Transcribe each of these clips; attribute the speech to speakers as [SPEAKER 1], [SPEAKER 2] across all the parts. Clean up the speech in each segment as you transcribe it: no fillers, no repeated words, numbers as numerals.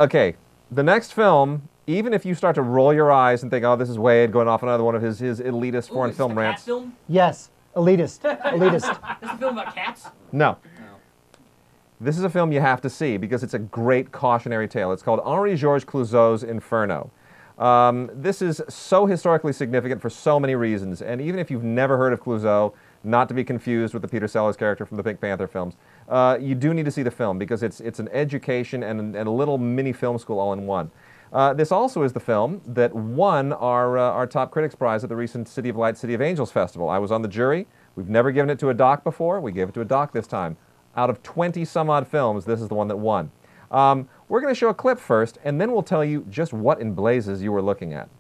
[SPEAKER 1] Okay, the next film, even if you start to roll your eyes and think, oh, this is Wade going off another one of his elitist foreign film rants.
[SPEAKER 2] Film?
[SPEAKER 3] Yes, elitist. Elitist.
[SPEAKER 2] This is a film about cats?
[SPEAKER 1] No. This is a film you have to see because it's a great cautionary tale. It's called Henri-Georges Clouzot's Inferno. This is so historically significant for so many reasons, and even if you've never heard of Clouzot, not to be confused with the Peter Sellers character from the Pink Panther films, you do need to see the film because it's an education and a little mini film school all in one. This also is the film that won our top critics prize at the recent City of Lights, City of Angels festival. I was on the jury. We've never given it to a doc before. We gave it to a doc this time. Out of 20 some odd films, this is the one that won. We're going to show a clip first, and then we'll tell you just what in blazes you were looking at.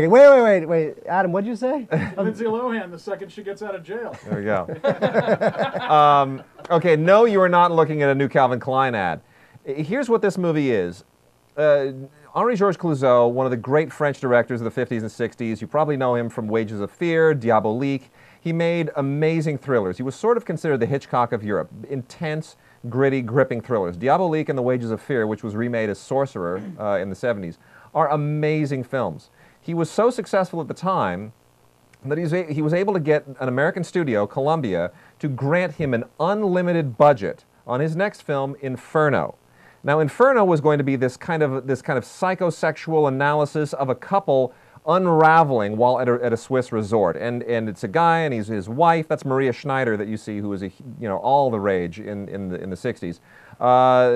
[SPEAKER 3] Wait. Adam, what'd you say?
[SPEAKER 4] Lindsay Lohan, the second she gets out of jail.
[SPEAKER 1] There we go. Okay, no, you are not looking at a new Calvin Klein ad. Here's what this movie is. Henri-Georges Clouzot, one of the great French directors of the 50s and 60s. You probably know him from Wages of Fear, Diabolique. He made amazing thrillers. He was sort of considered the Hitchcock of Europe. Intense, gritty, gripping thrillers. Diabolique and The Wages of Fear, which was remade as Sorcerer in the 70s, are amazing films. He was so successful at the time that he was able to get an American studio, Columbia, to grant him an unlimited budget on his next film, Inferno. Now, Inferno was going to be this kind of psychosexual analysis of a couple unraveling while at a Swiss resort, and it's a guy and his wife. That's Maria Schneider that you see, who was all the rage in the 60s.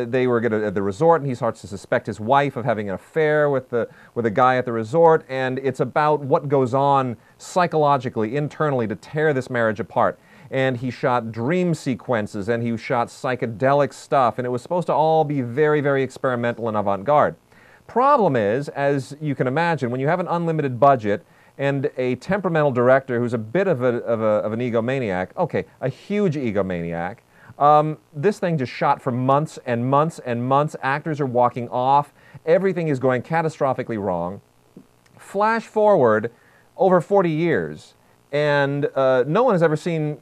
[SPEAKER 1] They were at the resort, and he starts to suspect his wife of having an affair with a guy at the resort, and it's about what goes on psychologically, internally, to tear this marriage apart. And he shot dream sequences, and he shot psychedelic stuff, and it was supposed to all be very, very experimental and avant-garde. Problem is, as you can imagine, when you have an unlimited budget and a temperamental director who's a bit of an egomaniac, okay, a huge egomaniac, this thing just shot for months and months and months. Actors are walking off. Everything is going catastrophically wrong. Flash forward over 40 years, and no one has ever seen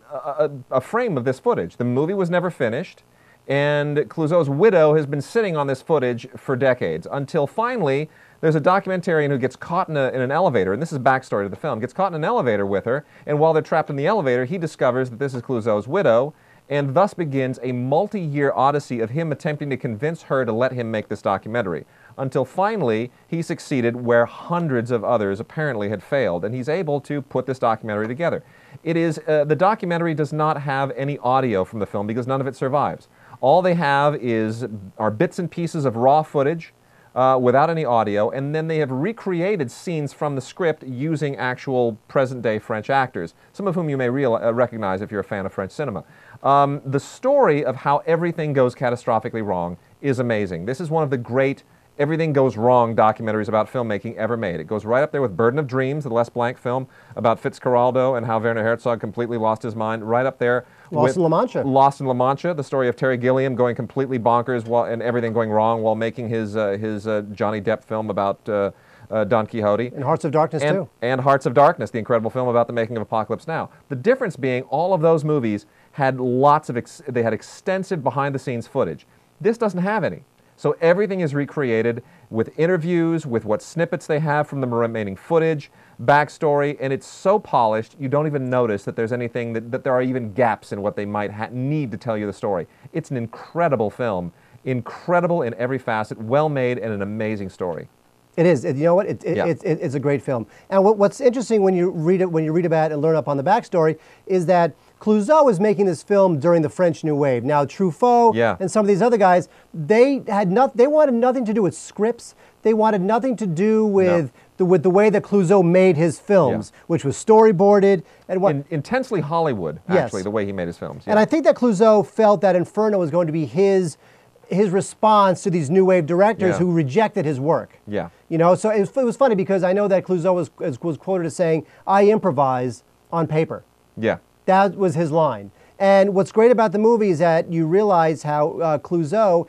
[SPEAKER 1] a frame of this footage. The movie was never finished, and Clouzot's widow has been sitting on this footage for decades, until finally there's a documentarian who gets caught in an elevator, and this is backstory to the film, gets caught in an elevator with her, and while they're trapped in the elevator, he discovers that this is Clouzot's widow, and thus begins a multi-year odyssey of him attempting to convince her to let him make this documentary, until finally he succeeded where hundreds of others apparently had failed, and he's able to put this documentary together. It is, the documentary does not have any audio from the film because none of it survives. All they have are bits and pieces of raw footage without any audio, and then they have recreated scenes from the script using actual present-day French actors, some of whom you may recognize if you're a fan of French cinema. The story of how everything goes catastrophically wrong is amazing. This is one of the great everything goes wrong documentaries about filmmaking ever made. It goes right up there with Burden of Dreams, the Les Blanc film about Fitzcarraldo and how Werner Herzog completely lost his mind, right up there.
[SPEAKER 3] Lost in La Mancha.
[SPEAKER 1] Lost in La Mancha, the story of Terry Gilliam going completely bonkers and everything going wrong while making his Johnny Depp film about Don Quixote.
[SPEAKER 3] And Hearts of Darkness, too.
[SPEAKER 1] And Hearts of Darkness, the incredible film about the making of Apocalypse Now. The difference being all of those movies had they had extensive behind-the-scenes footage. This doesn't have any. So everything is recreated with interviews, with what snippets they have from the remaining footage, backstory, and it's so polished you don't even notice that there's anything, that there are even gaps in what they might need to tell you the story. It's an incredible film, incredible in every facet, well made, and an amazing story.
[SPEAKER 3] It is. You know what? It's a great film. And what's interesting when you read about it and learn up on the backstory is that Clouzot was making this film during the French New Wave. Now Truffaut and some of these other guys, they wanted nothing to do with scripts. They wanted nothing to do with the way that Clouzot made his films, which was storyboarded and
[SPEAKER 1] intensely Hollywood. Actually, the way he made his films.
[SPEAKER 3] And I think that Clouzot felt that Inferno was going to be his response to these new wave directors who rejected his work.
[SPEAKER 1] Yeah.
[SPEAKER 3] You know, so it was funny because I know that Clouzot was quoted as saying, "I improvise on paper."
[SPEAKER 1] Yeah.
[SPEAKER 3] That was his line. And what's great about the movie is that you realize how Clouzot,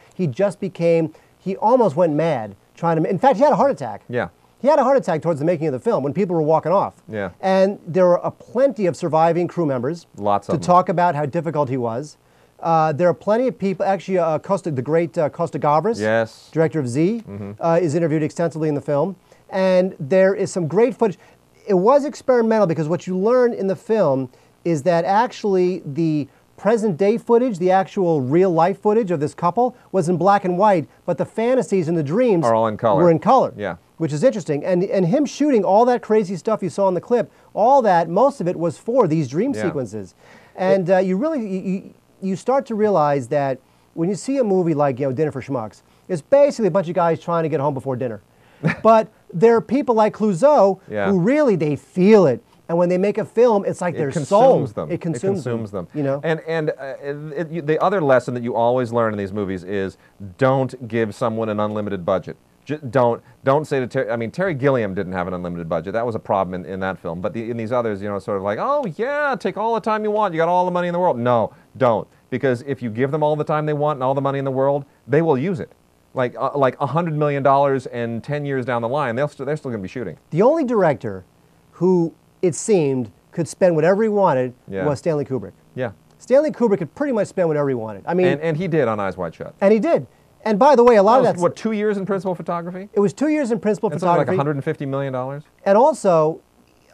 [SPEAKER 3] he almost went mad trying to, in fact, he had a heart attack.
[SPEAKER 1] Yeah.
[SPEAKER 3] He had a heart attack towards the making of the film when people were walking off.
[SPEAKER 1] Yeah.
[SPEAKER 3] And there were plenty of surviving crew members
[SPEAKER 1] to
[SPEAKER 3] talk about how difficult he was. There are plenty of people, actually the great Costa Gavras, director of Z, is interviewed extensively in the film. And there is some great footage. It was experimental because what you learn in the film is that actually the present day footage, the actual real life footage of this couple was in black and white, but the fantasies and the dreams
[SPEAKER 1] are all in color.
[SPEAKER 3] Were in color.
[SPEAKER 1] Yeah.
[SPEAKER 3] Which is interesting. And him shooting all that crazy stuff you saw in the clip, most of it was for these dream sequences. And you start to realize that when you see a movie like Dinner for Schmucks, it's basically a bunch of guys trying to get home before dinner. But there are people like Clouzot who really, they feel it. And when they make a film, it's like their soul. It consumes them. You know?
[SPEAKER 1] And the other lesson that you always learn in these movies is don't give someone an unlimited budget. Don't say to Terry, I mean, Terry Gilliam didn't have an unlimited budget. That was a problem in that film. But in these others, sort of like, oh yeah, take all the time you want. You got all the money in the world. No, don't. Because if you give them all the time they want and all the money in the world, they will use it. Like $100 million and 10 years down the line, they're still going to be shooting.
[SPEAKER 3] The only director who, it seemed, could spend whatever he wanted was Stanley Kubrick.
[SPEAKER 1] Yeah.
[SPEAKER 3] Stanley Kubrick could pretty much spend whatever he wanted. I mean,
[SPEAKER 1] and he did on Eyes Wide Shut.
[SPEAKER 3] And he did. And by the way, a lot of that...
[SPEAKER 1] What, 2 years in principal photography?
[SPEAKER 3] It was 2 years in principal photography.
[SPEAKER 1] Like $150 million?
[SPEAKER 3] And also,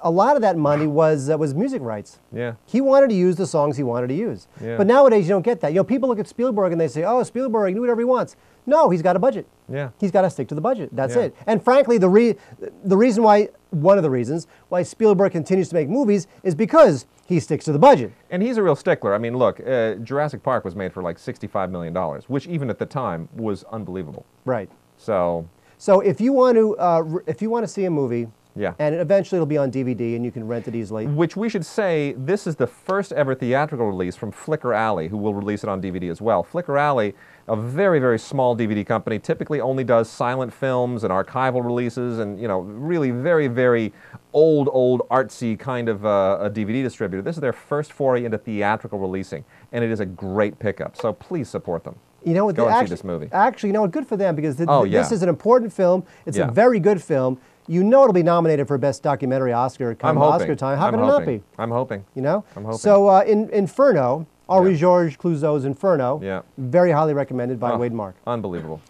[SPEAKER 3] a lot of that money was music rights.
[SPEAKER 1] Yeah.
[SPEAKER 3] He wanted to use the songs he wanted to use. Yeah. But nowadays, you don't get that. People look at Spielberg and they say, oh, Spielberg, do whatever he wants. No, he's got a budget.
[SPEAKER 1] Yeah.
[SPEAKER 3] He's got to stick to the budget. That's it. And frankly, one of the reasons why Spielberg continues to make movies is because he sticks to the budget.
[SPEAKER 1] And he's a real stickler. I mean, look, Jurassic Park was made for like $65 million, which even at the time was unbelievable.
[SPEAKER 3] Right.
[SPEAKER 1] So
[SPEAKER 3] if you want to see a movie, and eventually it'll be on DVD and you can rent it easily.
[SPEAKER 1] Which we should say, this is the first ever theatrical release from Flicker Alley, who will release it on DVD as well. Flicker Alley, a very, very small DVD company, typically only does silent films and archival releases and, really very, very old artsy kind of a DVD distributor. This is their first foray into theatrical releasing, and it is a great pickup. So please support them. Go and see this movie.
[SPEAKER 3] Actually, good for them because this is an important film. It's a very good film. It'll be nominated for Best Documentary Oscar come Oscar time. How can it not be?
[SPEAKER 1] I'm hoping.
[SPEAKER 3] I'm
[SPEAKER 1] hoping.
[SPEAKER 3] So Inferno, Henri Georges Clouzot's Inferno, very highly recommended by Wade Mark.
[SPEAKER 1] Unbelievable.